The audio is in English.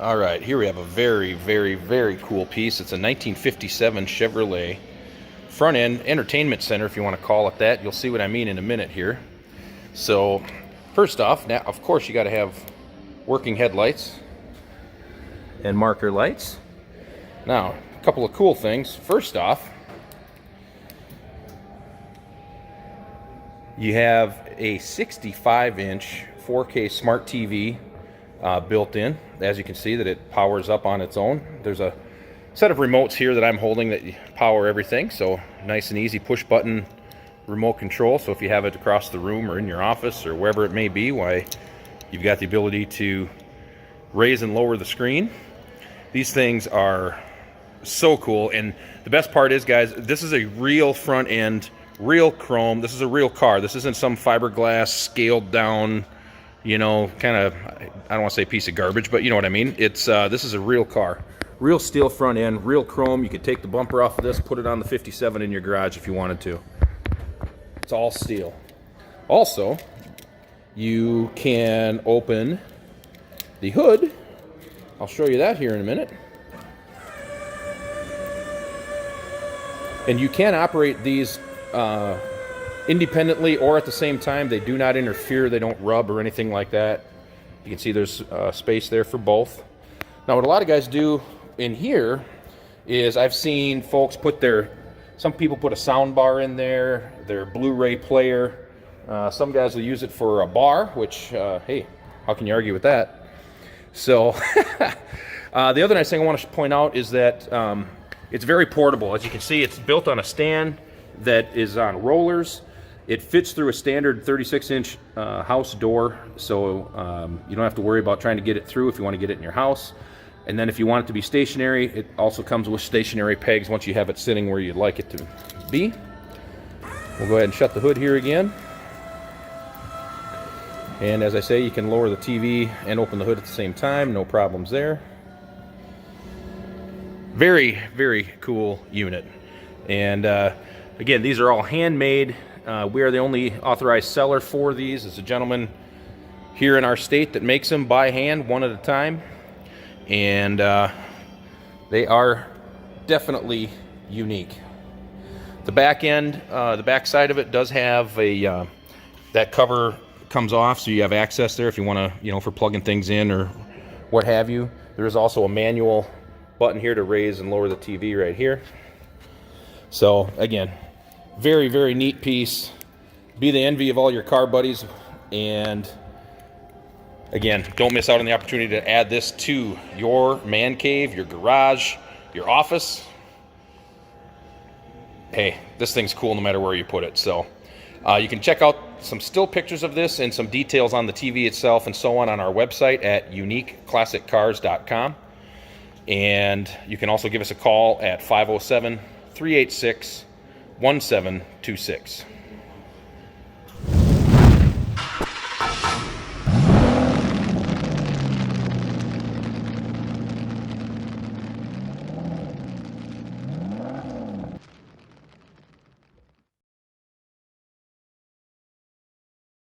All right, here we have a very, very, very cool piece. It's a 1957 Chevrolet front end entertainment center, if you want to call it that. You'll see what I mean in a minute here. So first off, now of course you got to have working headlights and marker lights. Now, a couple of cool things. First off, you have a 65-inch 4K smart TV built in. As you can see, that it powers up on its own. There's a set of remotes here that I'm holding that power everything, so nice and easy push button remote control. So if you have it across the room or in your office or wherever it may be, why, you've got the ability to raise and lower the screen. These things are so cool, and the best part is, guys, this is a real front end, real chrome. This is a real car. This isn't some fiberglass scaled down, you know, kind of, I don't want to say piece of garbage, but you know what I mean. It's this is a real car, real steel front end, real chrome. You could take the bumper off of this, put it on the 57 in your garage if you wanted to. It's all steel. Also, you can open the hood. I'll show you that here in a minute. And you can operate these independently or at the same time. They do not interfere, they don't rub or anything like that. You can see there's space there for both. Now what a lot of guys do in here is, I've seen folks put some people put a sound bar in there, their Blu-ray player. Some guys will use it for a bar, which, hey, how can you argue with that? So the other nice thing I want to point out is that it's very portable. As you can see, it's built on a stand that is on rollers. It fits through a standard 36-inch house door, so you don't have to worry about trying to get it through if you want to get it in your house. And then if you want it to be stationary, it also comes with stationary pegs once you have it sitting where you'd like it to be. We'll go ahead and shut the hood here again. And as I say, you can lower the TV and open the hood at the same time, no problems there. Very, very cool unit. And again, these are all handmade. We are the only authorized seller for these. There's a gentleman here in our state that makes them by hand, one at a time. And they are definitely unique. The back end, the back side of it does have a, that cover comes off, so you have access there if you want to, you know, for plugging things in or what have you. There is also a manual button here to raise and lower the TV right here. So again, very, very neat piece. Be the envy of all your car buddies. And again, don't miss out on the opportunity to add this to your man cave, your garage, your office. Hey, this thing's cool no matter where you put it. So you can check out some still pictures of this and some details on the TV itself and so on our website at uniqueclassiccars.com. And you can also give us a call at 507-386-1726.